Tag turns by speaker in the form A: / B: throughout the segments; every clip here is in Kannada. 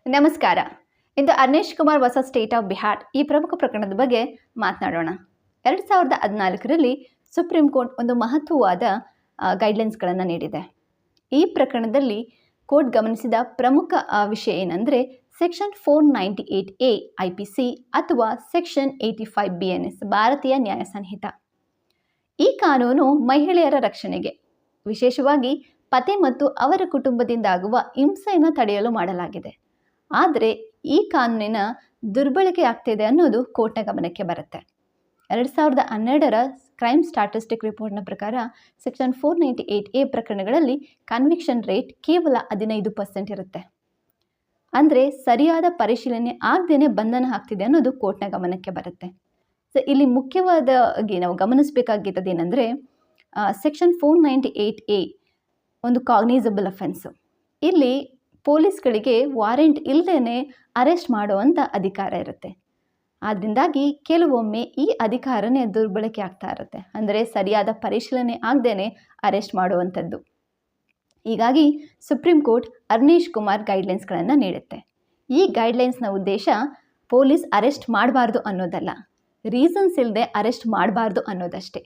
A: ನಮಸ್ಕಾರ. ಇಂದು Arnesh Kumar versus state of Bihar ಈ ಪ್ರಮುಖ ಪ್ರಕರಣದ ಬಗ್ಗೆ ಮಾತನಾಡೋಣ. 2014ರಲ್ಲಿ ಸುಪ್ರೀಂ ಕೋರ್ಟ್ ಒಂದು ಮಹತ್ವವಾದ ಗೈಡ್ಲೈನ್ಸ್ಗಳನ್ನು ನೀಡಿದೆ. ಈ ಪ್ರಕರಣದಲ್ಲಿ ಕೋರ್ಟ್ ಗಮನಿಸಿದ ಪ್ರಮುಖ ವಿಷಯ ಏನಂದರೆ ಸೆಕ್ಷನ್ 498A IPC ಅಥವಾ ಸೆಕ್ಷನ್ 85 BNS ಭಾರತೀಯ ನ್ಯಾಯ ಸಂಹಿತ. ಈ ಕಾನೂನು ಮಹಿಳೆಯರ ರಕ್ಷಣೆಗೆ, ವಿಶೇಷವಾಗಿ ಪತಿ ಮತ್ತು ಅವರ ಕುಟುಂಬದಿಂದಾಗುವ ಹಿಂಸೆಯನ್ನು ತಡೆಯಲು ಮಾಡಲಾಗಿದೆ. ಆದರೆ ಈ ಕಾನೂನಿನ ದುರ್ಬಳಕೆ ಆಗ್ತಿದೆ ಅನ್ನೋದು ಕೋರ್ಟ್ನ ಗಮನಕ್ಕೆ ಬರುತ್ತೆ. 2012ರ ಕ್ರೈಮ್ ಸ್ಟಾಟಿಸ್ಟಿಕ್ ರಿಪೋರ್ಟ್ನ ಪ್ರಕಾರ ಸೆಕ್ಷನ್ 498A ಪ್ರಕರಣಗಳಲ್ಲಿ ಕನ್ವಿಕ್ಷನ್ ರೇಟ್ ಕೇವಲ 15% ಇರುತ್ತೆ. ಅಂದರೆ ಸರಿಯಾದ ಪರಿಶೀಲನೆ ಆಗದೇನೆ ಬಂಧನ ಆಗ್ತಿದೆ ಅನ್ನೋದು ಕೋರ್ಟ್ನ ಗಮನಕ್ಕೆ ಬರುತ್ತೆ. ಸೊ ಇಲ್ಲಿ ಮುಖ್ಯವಾದಾಗಿ ನಾವು ಗಮನಿಸಬೇಕಾಗಿರೋದು ಏನಂದರೆ ಸೆಕ್ಷನ್ 498A ಒಂದು ಕಾಗ್ನಿಸಬಲ್ ಅಫೆನ್ಸು. ಇಲ್ಲಿ ಪೊಲೀಸ್ಗಳಿಗೆ ವಾರೆಂಟ್ ಇಲ್ಲದೇ ಅರೆಸ್ಟ್ ಮಾಡುವಂಥ ಅಧಿಕಾರ ಇರುತ್ತೆ. ಆದ್ದರಿಂದಾಗಿ ಕೆಲವೊಮ್ಮೆ ಈ ಅಧಿಕಾರನೇ ದುರ್ಬಳಕೆ ಆಗ್ತಾ ಇರುತ್ತೆ. ಅಂದರೆ ಸರಿಯಾದ ಪರಿಶೀಲನೆ ಆಗದೇ ಅರೆಸ್ಟ್ ಮಾಡುವಂಥದ್ದು. ಹೀಗಾಗಿ ಸುಪ್ರೀಂ ಕೋರ್ಟ್ ಅರ್ನೇಶ್ ಕುಮಾರ್ ಗೈಡ್ಲೈನ್ಸ್ಗಳನ್ನು ನೀಡುತ್ತೆ. ಈ ಗೈಡ್ಲೈನ್ಸ್ನ ಉದ್ದೇಶ ಪೊಲೀಸ್ ಅರೆಸ್ಟ್ ಮಾಡಬಾರ್ದು ಅನ್ನೋದಲ್ಲ, ರೀಸನ್ಸ್ ಇಲ್ಲದೆ ಅರೆಸ್ಟ್ ಮಾಡಬಾರ್ದು ಅನ್ನೋದಷ್ಟೇ.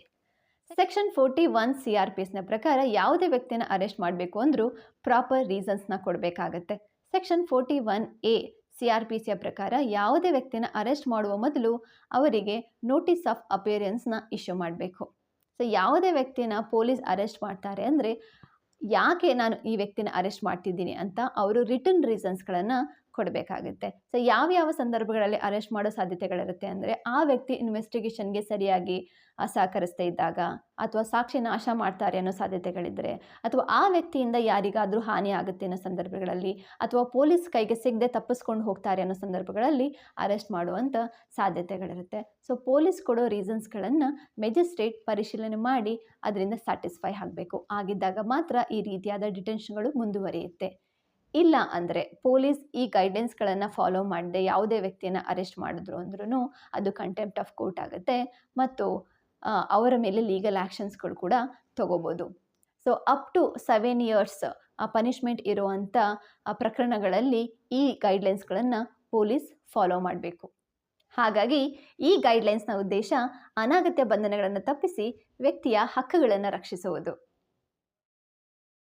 A: ಸೆಕ್ಷನ್ 41 CRPSನ ಪ್ರಕಾರ ಯಾವುದೇ ವ್ಯಕ್ತಿನ ಅರೆಸ್ಟ್ ಮಾಡಬೇಕು ಅಂದರೂ ಪ್ರಾಪರ್ ರೀಸನ್ಸ್ನ ಕೊಡಬೇಕಾಗತ್ತೆ. ಸೆಕ್ಷನ್ 41A CRPCಯ ಪ್ರಕಾರ ಯಾವುದೇ ವ್ಯಕ್ತಿನ ಅರೆಸ್ಟ್ ಮಾಡುವ ಮೊದಲು ಅವರಿಗೆ ನೋಟಿಸ್ ಆಫ್ ಅಪಿಯರೆನ್ಸ್ನ ಇಶ್ಯೂ ಮಾಡಬೇಕು. ಸೊ ಯಾವುದೇ ವ್ಯಕ್ತಿನ ಪೊಲೀಸ್ ಅರೆಸ್ಟ್ ಮಾಡ್ತಾರೆ ಅಂದರೆ ಯಾಕೆ ನಾನು ಈ ವ್ಯಕ್ತಿನ ಅರೆಸ್ಟ್ ಮಾಡ್ತಿದ್ದೀನಿ ಅಂತ ಅವರು ರಿಟರ್ನ್ ರೀಸನ್ಸ್ಗಳನ್ನು ಕೊಡಬೇಕಾಗುತ್ತೆ. ಸೊ ಯಾವ ಸಂದರ್ಭಗಳಲ್ಲಿ ಅರೆಸ್ಟ್ ಮಾಡೋ ಸಾಧ್ಯತೆಗಳಿರುತ್ತೆ ಅಂದರೆ ಆ ವ್ಯಕ್ತಿ ಇನ್ವೆಸ್ಟಿಗೇಷನ್ಗೆ ಸರಿಯಾಗಿ ಸಹಕರಿಸ್ತಾ ಇದ್ದಾಗ, ಅಥವಾ ಸಾಕ್ಷಿ ನಾಶ ಮಾಡ್ತಾರೆ ಅನ್ನೋ ಸಾಧ್ಯತೆಗಳಿದ್ದರೆ, ಅಥವಾ ಆ ವ್ಯಕ್ತಿಯಿಂದ ಯಾರಿಗಾದರೂ ಹಾನಿ ಆಗುತ್ತೆ ಅನ್ನೋ ಸಂದರ್ಭಗಳಲ್ಲಿ, ಅಥವಾ ಪೊಲೀಸ್ ಕೈಗೆ ಸಿಗದೆ ತಪ್ಪಿಸ್ಕೊಂಡು ಹೋಗ್ತಾರೆ ಅನ್ನೋ ಸಂದರ್ಭಗಳಲ್ಲಿ ಅರೆಸ್ಟ್ ಮಾಡುವಂಥ ಸಾಧ್ಯತೆಗಳಿರುತ್ತೆ. ಸೊ ಪೊಲೀಸ್ ಕೊಡೋ ರೀಸನ್ಸ್ಗಳನ್ನು ಮೆಜಿಸ್ಟ್ರೇಟ್ ಪರಿಶೀಲನೆ ಮಾಡಿ ಅದರಿಂದ ಸ್ಯಾಟಿಸ್ಫೈ ಆಗಬೇಕು. ಆಗಿದ್ದಾಗ ಮಾತ್ರ ಈ ರೀತಿಯಾದ ಡಿಟೆನ್ಷನ್ಗಳು ಮುಂದುವರಿಯುತ್ತೆ. ಇಲ್ಲ ಅಂದರೆ ಪೊಲೀಸ್ ಈ ಗೈಡ್ಲೈನ್ಸ್ಗಳನ್ನು ಫಾಲೋ ಮಾಡದೆ ಯಾವುದೇ ವ್ಯಕ್ತಿಯನ್ನು ಅರೆಸ್ಟ್ ಮಾಡಿದ್ರು ಅಂದ್ರೂ ಅದು ಕಂಟೆಂಪ್ಟ್ ಆಫ್ ಕೋರ್ಟ್ ಆಗುತ್ತೆ ಮತ್ತು ಅವರ ಮೇಲೆ ಲೀಗಲ್ ಆ್ಯಕ್ಷನ್ಸ್ಗಳು ಕೂಡ ತಗೋಬೋದು. So up to 7 years punishment ಇರುವಂಥ ಪ್ರಕರಣಗಳಲ್ಲಿ ಈ ಗೈಡ್ಲೈನ್ಸ್ಗಳನ್ನು ಪೊಲೀಸ್ ಫಾಲೋ ಮಾಡಬೇಕು. ಹಾಗಾಗಿ ಈ ಗೈಡ್ಲೈನ್ಸ್ನ ಉದ್ದೇಶ ಅನಗತ್ಯ ಬಂಧನಗಳನ್ನು ತಪ್ಪಿಸಿ ವ್ಯಕ್ತಿಯ ಹಕ್ಕುಗಳನ್ನು ರಕ್ಷಿಸುವುದು.